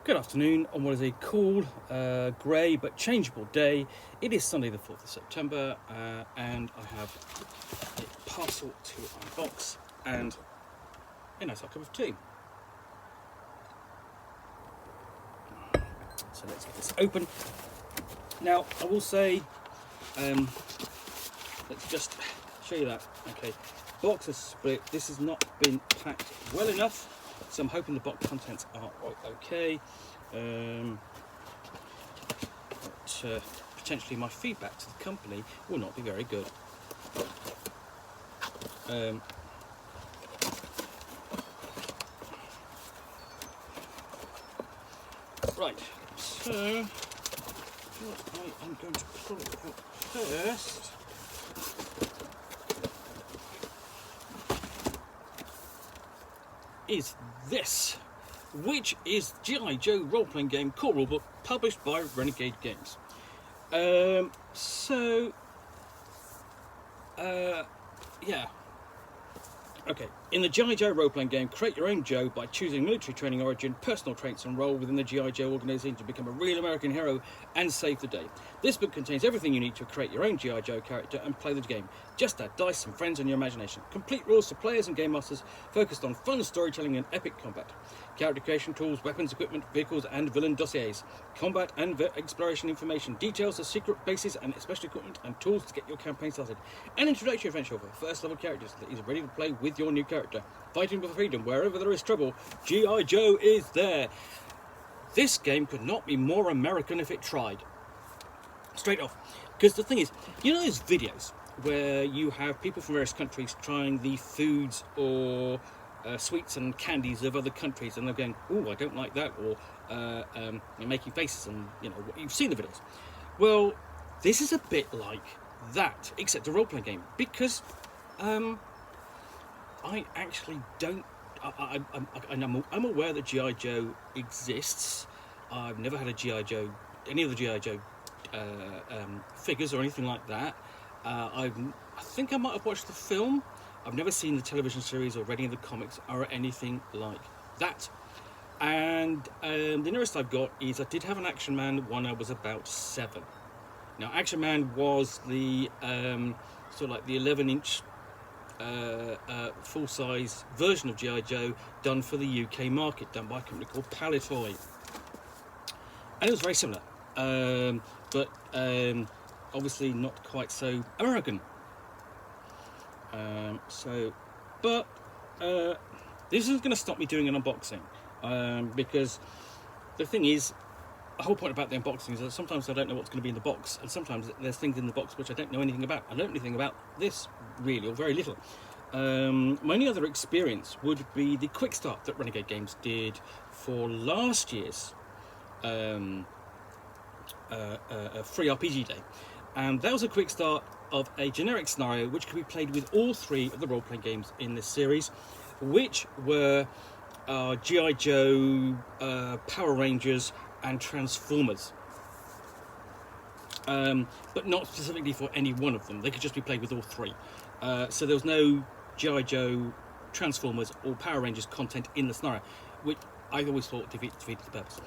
Good afternoon on what is a cool, grey but changeable day. It is Sunday the 4th of September and I have a parcel to unbox and a nice hot cup of tea. So let's get this open. Now I will say, let's just show you that. Okay, box is split. This has not been packed well enough. So I'm hoping the box contents are okay, but potentially my feedback to the company will not be very good. Right, so what I am going to pull out first is this, which is G.I. Joe role-playing game core rulebook published by Renegade Games. Yeah. Okay, in the G.I. Joe role-playing game, create your own Joe by choosing military training origin, personal traits, and role within the G.I. Joe organization to become a real American hero and save the day. This book contains everything you need to create your own G.I. Joe character and play the game. Just add dice, some friends, and your imagination. Complete rules for players and game masters, focused on fun storytelling and epic combat. Character creation tools, weapons, equipment, vehicles, and villain dossiers. Combat and exploration information, details of secret bases and special equipment, and tools to get your campaign started. An introductory adventure for first-level characters that is ready to play with your new character. Fighting for freedom wherever there is trouble, G.I. Joe is there. This game could not be more American if it tried. Straight off. Because the thing is, you know those videos where you have people from various countries trying the foods or sweets and candies of other countries, and they're going, "Oh, I don't like that," or you're making faces, and you've seen the videos. Well, this is a bit like that, except a role-playing game, because I actually don't. I'm aware that G.I. Joe exists. I've never had a G.I. Joe, any of the G.I. Joe figures or anything like that. I think I might have watched the film. I've never seen the television series or read any of the comics or anything like that. And the nearest I've got is I did have an Action Man when I was about 7. Now, Action Man was the sort of like the 11-inch full-size version of G.I. Joe done for the UK market, done by a company called Palitoy. And it was very similar, but obviously not quite so American. This isn't going to stop me doing an unboxing, because the thing is, the whole point about the unboxing is that sometimes I don't know what's going to be in the box, and sometimes there's things in the box which I don't know anything about. I don't know anything about this, really, or very little. My only other experience would be the quick start that Renegade Games did for last year's free RPG day. And that was a quick start of a generic scenario which could be played with all 3 of the role-playing games in this series, which were G.I. Joe, Power Rangers, and Transformers. But not specifically for any one of them. They could just be played with all 3. So there was no G.I. Joe, Transformers, or Power Rangers content in the scenario, which I always thought defeated the purpose.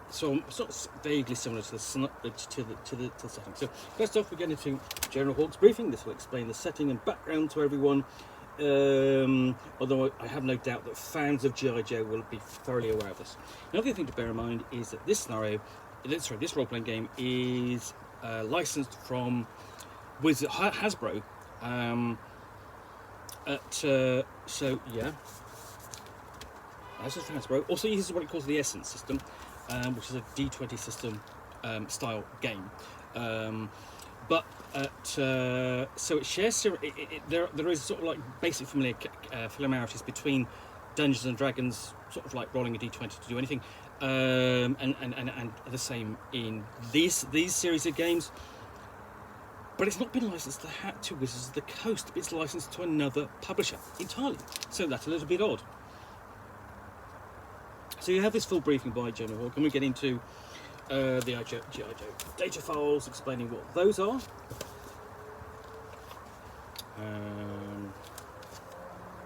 So sort of vaguely similar to the setting. So first off, we get into General Hawk's briefing. This will explain the setting and background to everyone. Although I have no doubt that fans of G.I. Joe will be thoroughly aware of this. Another thing to bear in mind is that this role-playing game is licensed from Hasbro. That's just Hasbro. Also uses what it calls the Essence system, which is a D20 system style game. So it shares. There is sort of like basic familiarities between Dungeons and Dragons, sort of like rolling a D20 to do anything, and the same in these series of games. But it's not been licensed to Wizards of the Coast. It's licensed to another publisher entirely. So that's a little bit odd. So you have this full briefing by General Hawk, and we get into the G.I. Joe data files, explaining what those are.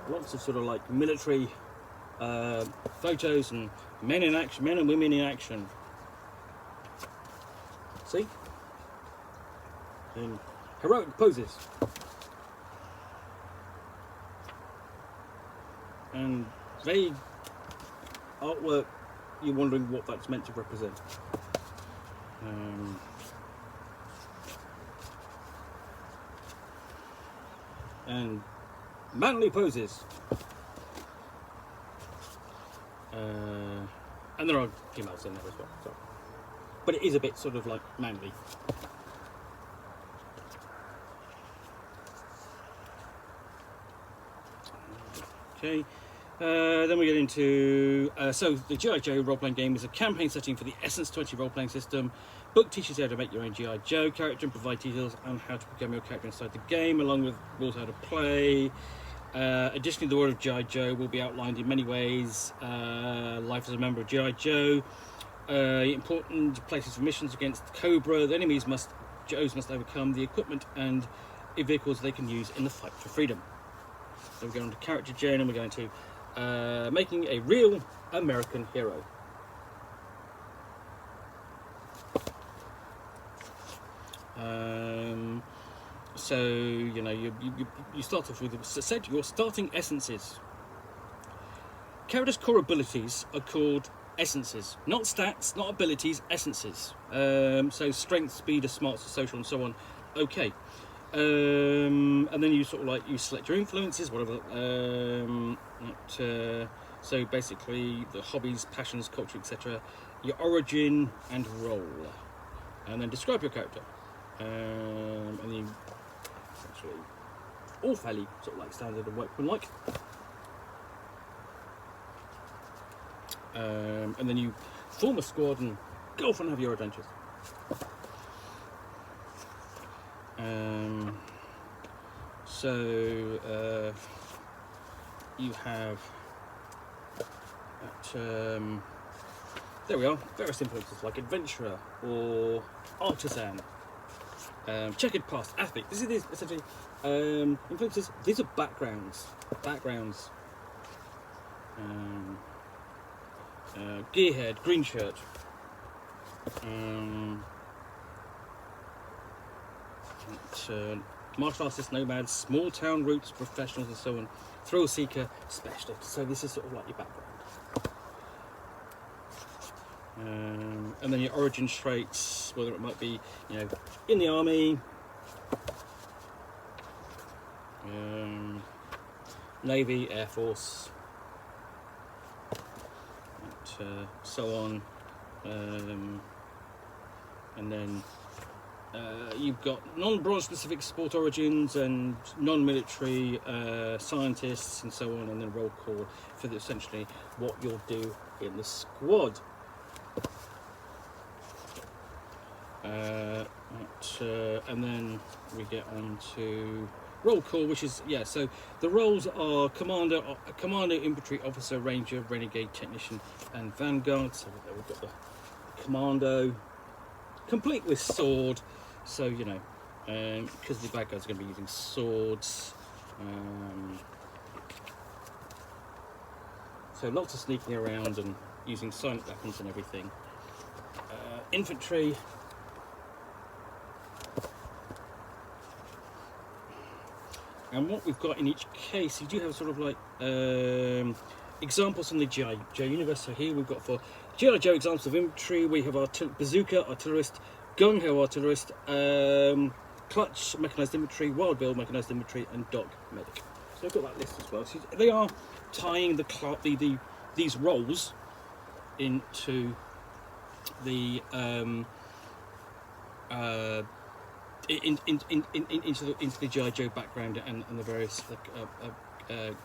Lots of sort of like military photos and men in action, men and women in action. See? In heroic poses. And vague artwork, you're wondering what that's meant to represent. And manly poses. And there are females in there as well. So. But it is a bit sort of like manly. Okay. Then we get into so the G.I. Joe role-playing game is a campaign setting for the Essence 20 role-playing system. Book teaches you how to make your own G.I. Joe character and provide details on how to become your character inside the game, along with rules how to play. Additionally, the world of G.I. Joe will be outlined in many ways. Life as a member of G.I. Joe, important places for missions against Cobra. The enemies Joes must overcome, the equipment and vehicles they can use in the fight for freedom. So we're going to character gen, and we're going to making a real American hero. So you know you start off with your starting essences. Characters' core abilities are called essences, not stats, not abilities, essences. So strength, speed, smarts, social, and so on. Okay. And then you sort of like you select your influences, whatever. So basically, the hobbies, passions, culture, etc. Your origin and role, and then describe your character. And then you actually all fairly sort of like standard and workmanlike. And then you form a squad and go off and have your adventures. So you have there we are, various influences like adventurer or artisan, checkered past, athlete. This is essentially influences. These are backgrounds. Gearhead, green shirt. Martial artist, nomads, small town roots, professionals, and so on. Thrill seeker, specialist. So this is sort of like your background. And then your origin traits, whether it might be, you know, in the army, Navy, Air Force, and so on. And then you've got non-branch specific sport origins and non-military scientists and so on, and then roll call for essentially what you'll do in the squad. And then we get on to roll call, which is so the roles are commander, infantry officer, ranger, renegade, technician, and vanguard. So we've got the commando, complete with sword. So you know, because the bad guys are going to be using swords. So lots of sneaking around and using silent weapons and everything. Infantry. And what we've got in each case, you do have sort of like examples from the G.I. Joe universe. So here we've got for G.I. Joe examples of infantry, we have bazooka, artillerist, gung-ho artillerist, clutch, mechanised infantry, wild bill, mechanised infantry, and dog medic. So I've got that list as well. So they are tying these roles into the into the G.I. Joe background and the various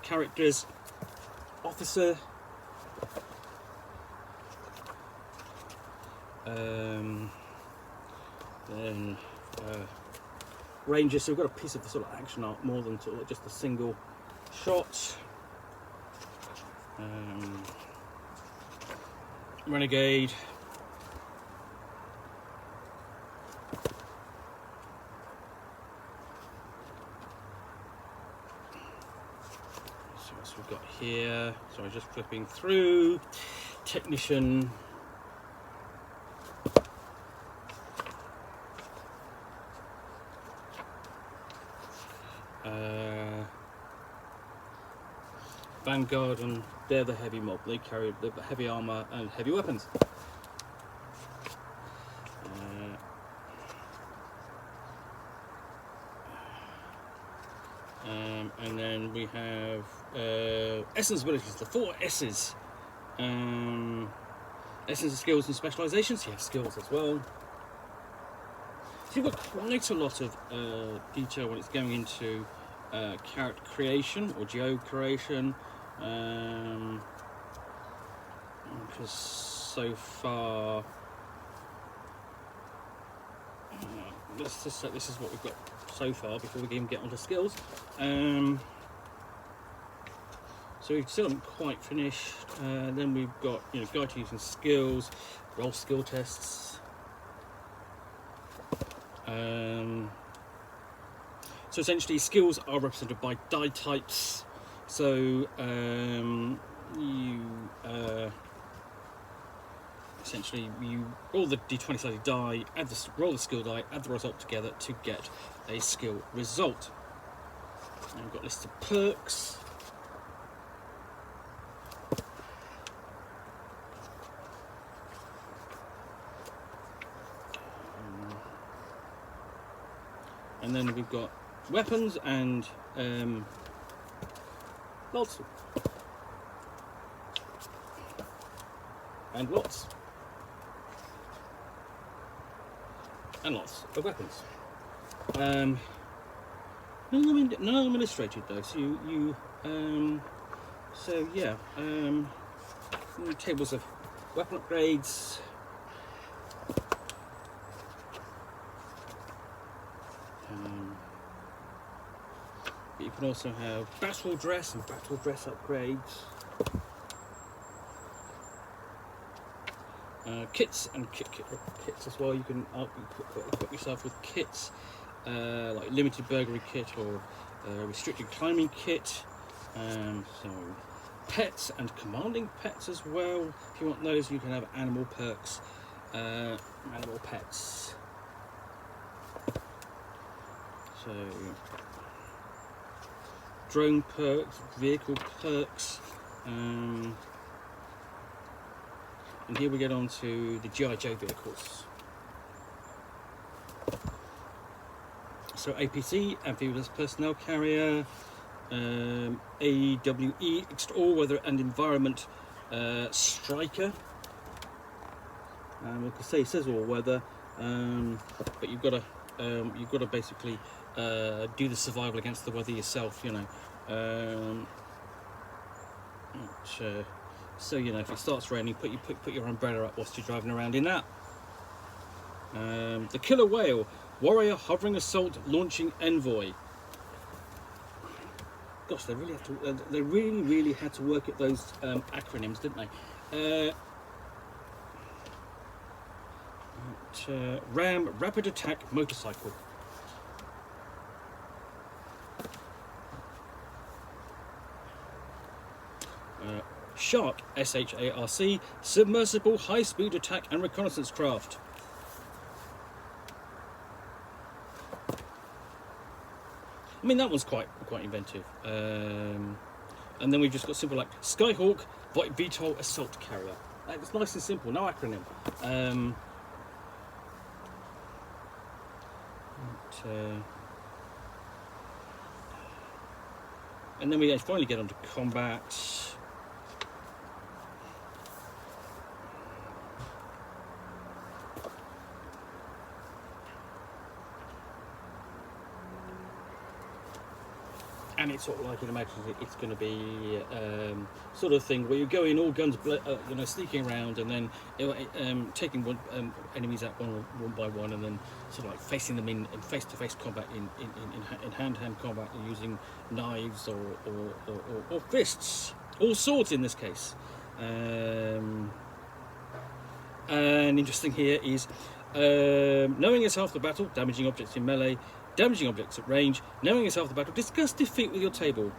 characters. Officer, then Ranger. So we've got a piece of the sort of action art more than sort of just a single shot. Renegade. So what we've got here. Sorry, just flipping through. Technician. Vanguard, and they're the heavy mob. They carry the heavy armor and heavy weapons. And then we have essence abilities, the 4 S's. Essence of skills and specializations. You have skills as well. So you've got quite a lot of detail when it's going into character creation or geo creation. Because so far, let's just say this is what we've got so far before we even get onto skills. So we still haven't quite finished. Then we've got, you know, guide to using skills, roll skill tests. So essentially, skills are represented by die types. So essentially you roll the d20-sided die, roll the skill die, add the result together to get a skill result. And we've got lists of perks. And then we've got weapons and lots and lots and lots of weapons. None of them illustrated though. So yeah, tables of weapon upgrades. But you can also have battle dress and battle dress upgrades. Kits and kits as well. You can equip yourself with kits, like limited burglary kit or restricted climbing kit. So pets and commanding pets as well. If you want those, you can have animal perks, animal pets. So drone perks, vehicle perks. And here we get on to the G.I. Joe vehicles. So APC, Amphibious Personnel Carrier, AWE, All-Weather and Environment Striker. Like I say, it says all-weather, but you've got to basically do the survival against the weather yourself, you know. So you know, if it starts raining, put your umbrella up whilst you're driving around in that. The Killer Whale, Warrior Hovering Assault Launching Envoy. Gosh, they really have to. They really had to work at those acronyms, didn't they? Ram Rapid Attack Motorcycle. Shark, SHARC, Submersible High-Speed Attack and Reconnaissance Craft. I mean, that one's quite inventive. And then we've just got simple like Skyhawk, VTOL Assault Carrier. It's nice and simple, no acronym. And then we finally get onto combat. And it's sort of like, you can imagine it's going to be sort of thing where you go in all guns, you know, sneaking around, and then taking enemies out one by one, and then sort of like facing them in face-to-face combat, in hand-to-hand combat, using knives or fists, or swords in this case. And interesting here is knowing is half the battle, damaging objects in melee. Damaging objects at range, knowing is half the battle, discuss defeat with your table.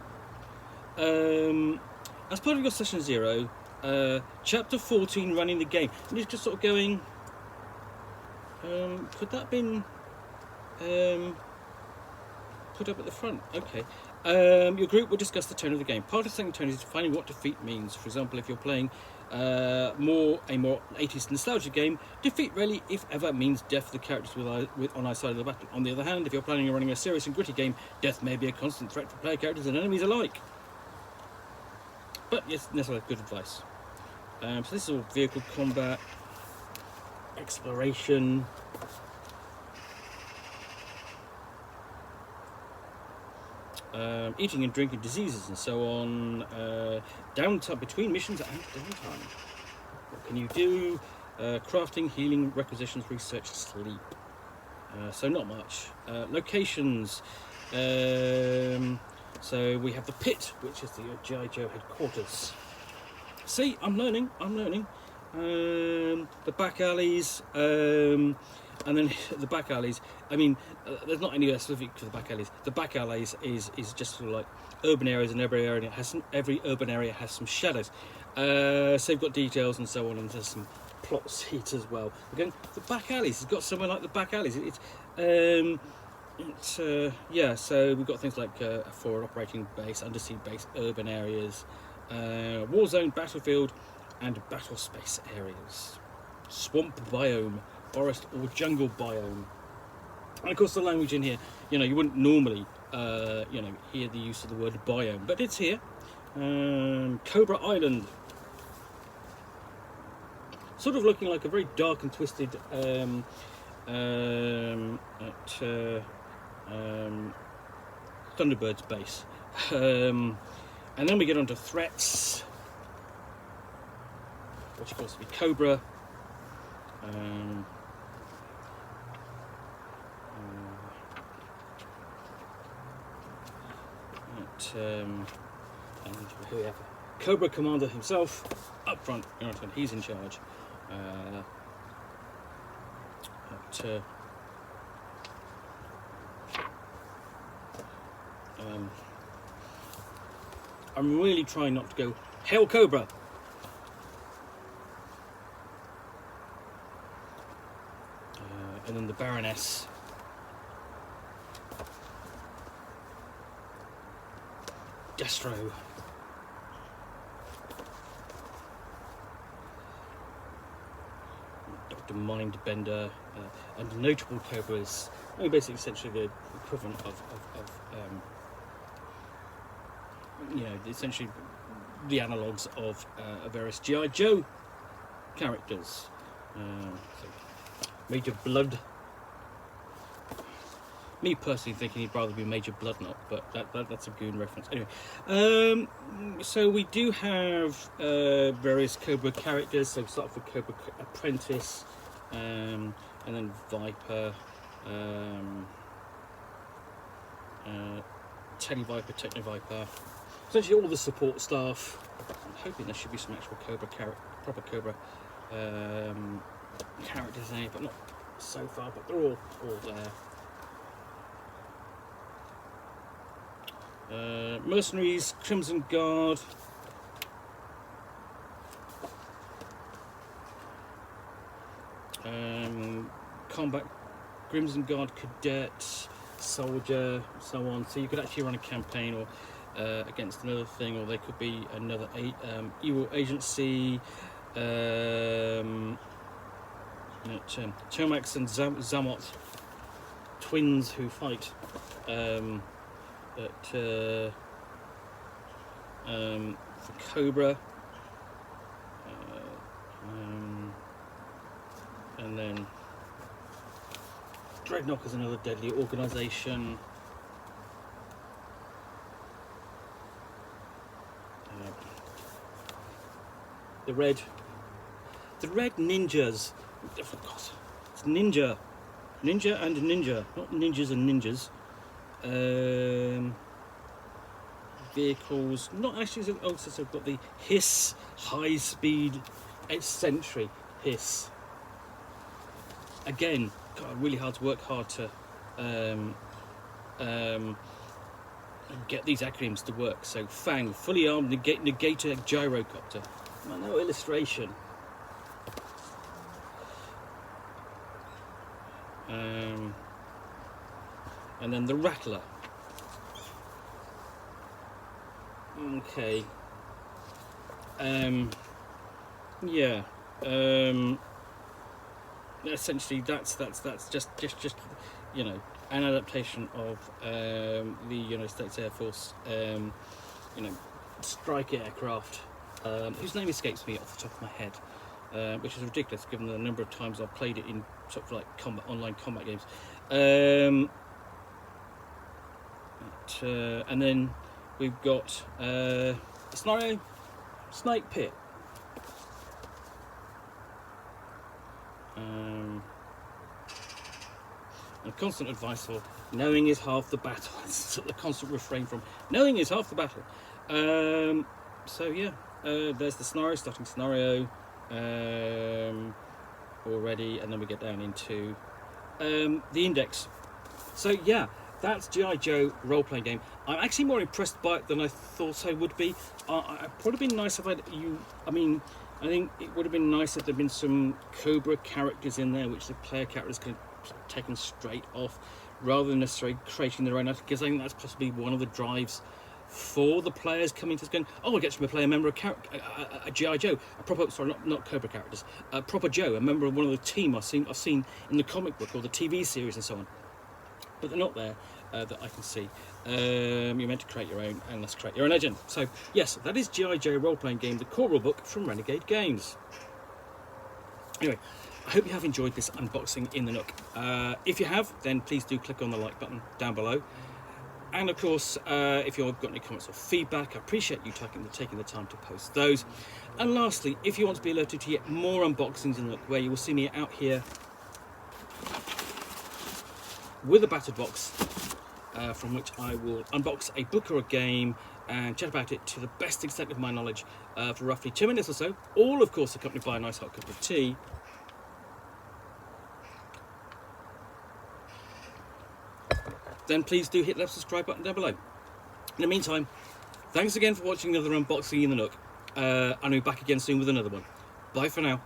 as part of your session 0, chapter 14, running the game. And you're just sort of going, could that have been put up at the front? Okay. Your group will discuss the tone of the game. Part of setting the tone is defining what defeat means. For example, if you're playing a more 80s nostalgia game, defeat rarely, if ever, means death for the characters on our side of the battle. On the other hand, if you're planning on running a serious and gritty game, death may be a constant threat for player characters and enemies alike. But yes, necessarily good advice. So this is all vehicle combat, exploration. Eating and drinking, diseases and so on. Downtime between missions and downtime. What can you do? Crafting, healing, requisitions, research, sleep. So not much. Locations. So we have the pit, which is the G.I. Joe headquarters. See, I'm learning. The back alleys. And then the back alleys, I mean, there's not anywhere specific to the back alleys. The back alleys is just sort of like urban areas, and every urban area has some shadows. So you've got details and so on, and there's some plot seats as well. Again, the back alleys, it's got somewhere like the back alleys. Yeah, so we've got things like a forward operating base, undersea base, urban areas, war zone, battlefield, and battle space areas. Swamp biome, forest or jungle biome. And of course the language in here, you wouldn't normally hear the use of the word biome, but it's here. Cobra Island, sort of looking like a very dark and twisted Thunderbird's base. And then we get onto threats, which of course would be Cobra. And whoever, Cobra Commander himself up front, he's in charge. I'm really trying not to go Hail Cobra. And then the Baroness. Destro. Dr. Mindbender. And notable Cobras. Basically, essentially the equivalent of essentially the analogues of various G.I. Joe characters. So Major Blood. Me personally thinking he'd rather be Major Bloodnut, but that's a Goon reference. Anyway, so we do have various Cobra characters. So we start off with Cobra Apprentice, and then Viper, Tele Viper, Techno Viper. Essentially all the support staff. I'm hoping there should be some actual proper Cobra characters there, but not so far. But they're all there. Mercenaries, Crimson Guard, Combat, Crimson Guard Cadet, Soldier, so on. So you could actually run a campaign or against another thing, or there could be another evil agency. Tomax and Zamot, twins who fight. For Cobra, and then Dreadnought is another deadly organisation. The Red Ninjas. Of course, it's Ninja and Ninja, not ninjas and ninjas. Vehicles, not actually. Also, so I've got the Hiss, high speed, Sentry Hiss. Again, God, really hard to work hard to get these acronyms to work. So FANG, fully armed negator gyrocopter. Well, no illustration. And then the Rattler. Okay. Yeah. Essentially, that's just you know, an adaptation of the United States Air Force you know, strike aircraft, whose name escapes me off the top of my head, which is ridiculous given the number of times I've played it in sort of like online combat games. And then we've got a scenario, Snake Pit. And constant advice for knowing is half the battle. It's the constant refrain from knowing is half the battle. So yeah, there's the scenario, starting scenario already, and then we get down into the index. So yeah, that's G.I. Joe role-playing game. I'm actually more impressed by it than I thought I would be. It'd probably been nice if I think it would have been nice if there'd been some Cobra characters in there, which the player characters could have taken straight off, rather than necessarily creating their own. Because I think that's possibly one of the drives for the players coming to this going, oh, I get to play a member of a G.I. Joe, a proper, sorry, not Cobra characters, a proper Joe, a member of one of the team I've seen in the comic book or the TV series and so on. But they're not there that I can see. You're meant to create your own, and let's create your own legend. So yes, that is G.I. Joe role-playing game, the core rulebook from Renegade Games. Anyway, I hope you have enjoyed this unboxing in the Nook. If you have, then please do click on the like button down below. And of course, if you've got any comments or feedback, I appreciate you taking the time to post those. And lastly, if you want to be alerted to yet more unboxings in the Nook, where you will see me out here with a battered box, from which I will unbox a book or a game and chat about it to the best extent of my knowledge for roughly 2 minutes or so, all of course accompanied by a nice hot cup of tea. Then please do hit that subscribe button down below. In the meantime, thanks again for watching another unboxing in the Nook. I'll be back again soon with another one. Bye for now.